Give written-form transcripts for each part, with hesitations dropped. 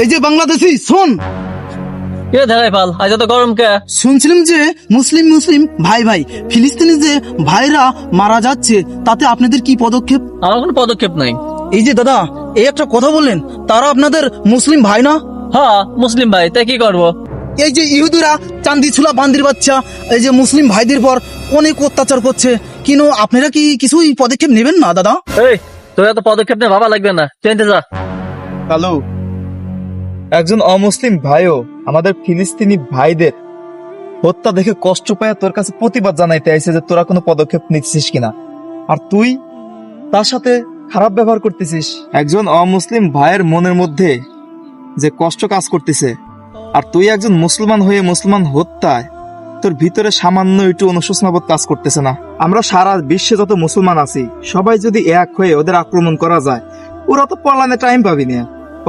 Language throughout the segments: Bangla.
এই যে বাংলাদেশি শোন, কে ধারাই পাল আজ এত গরম কে? শুনছিলাম যে মুসলিম মুসলিম ভাই ভাই ফিলিস্তিনি যে ভাইরা মারা যাচ্ছে, তাতে আপনাদের কি পদক্ষেপ? আমার কোনো পদক্ষেপ নাই। এই যে দাদা, এই একটা কথা বললেন, তারা আপনাদের মুসলিম ভাই না? হ্যাঁ মুসলিম ভাই, তাই কি করবো? এই যে ইহুদিরা চান্দি ছুলা বান্দির বাচ্চা এই যে মুসলিম ভাইদের পর অনেক অত্যাচার করছে, কিন্তু আপনারা কি কিছুই পদক্ষেপ নেবেন না দাদা? এই তোর এত পদক্ষেপ নিয়ে ভাবা লাগবে না, চেঞ্জে যা। হ্যালো, একজন অমুসলিম ভাইও আমাদের ফিলিস্তিনি ভাইদের হত্যা দেখে কষ্ট পায় তোর কাছে প্রতিবাদ জানাইতে আইছে যে তোরা কোনো পদক্ষেপ নিচ্ছিস কিনা, আর তুই তার সাথে খারাপ ব্যবহার করতেছিস। একজন অমুসলিম ভাইয়ের মনের মধ্যে যে কষ্ট কাজ করতেছে, আর তুই একজন মুসলমান হয়ে মুসলমান হত্যায় তোর ভিতরে সামান্য একটু অনুশোচনাবোধ কাজ করতেছে না? আমরা সারা বিশ্বে যত মুসলমান আছি সবাই যদি এক হয়ে ওদের আক্রমণ করা যায়, ওরা তো পলানে টাইম পাবি না।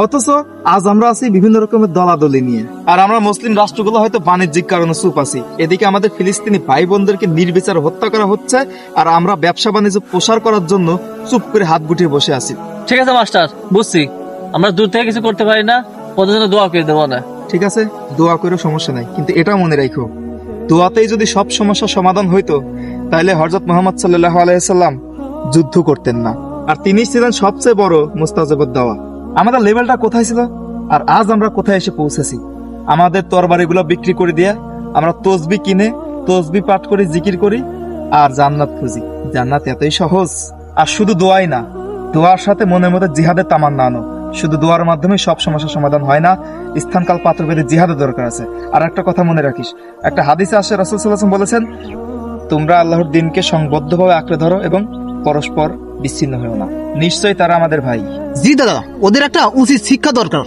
অথচ আজ আমরা আছি বিভিন্ন রকমের দলাদলি নিয়ে, আর আমরা মুসলিম রাষ্ট্রগুলো হয়তো বাণিজ্যিক কারণে চুপ আছি। এদিকে আমাদের ফিলিস্তিনি ভাই বোনদেরকে নির্বিচার হত্যা করা হচ্ছে, আর আমরা ব্যবসা বাণিজ্য প্রসার করার জন্য চুপ করে হাত গুটিয়ে বসে আছি। ঠিক আছে মাস্টার, বুঝছি। আমরা দূর থেকে কিছু করতে পারি না, ওদের জন্য দোয়া করে দেবো না। ঠিক আছে, দোয়া করে সমস্যা নাই, কিন্তু এটা মনে রাখো, দোয়াতেই যদি সব সমস্যার সমাধান হইতো তাহলে হযরত মুহাম্মদ সাল্লাল্লাহু আলাইহি সাল্লাম যুদ্ধ করতেন না, আর তিনি ছিলেন সবচেয়ে বড় মুস্তাজাবুদ দাওয়া। আমাদের লেভেলটা কোথায় ছিল, আর আজ আমরা কোথায় এসে পৌঁছেছি? আমাদের তরবারিগুলো বিক্রি করে দিয়ে আমরা তসবি কিনে তসবি পাঠ করি, জিকির করি, আর জান্নাত খুঁজি। জান্নাত এতই সহজ। আর শুধু দোয়াই না, দোয়ার সাথে মনের মধ্যে জিহাদের তামান্না আনো। শুধু দোয়ার মাধ্যমে সব সমস্যার সমাধান হয় না, স্থানকাল পাত্র ভেদে জিহাদের দরকার আছে। আর একটা কথা মনে রাখিস, একটা হাদিসে আসে রাসূল সাল্লাল্লাহু আলাইহি ওয়াসাল্লাম বলেছেন, তোমরা আল্লাহর দ্বীনকে সংবদ্ধভাবে আঁকড়ে ধরো এবং পরস্পর বিচ্ছিন্ন হও না। নিশ্চয়ই তারা আমাদের ভাই। জি দাদা, ওদের একটা উচিত শিক্ষা দরকার।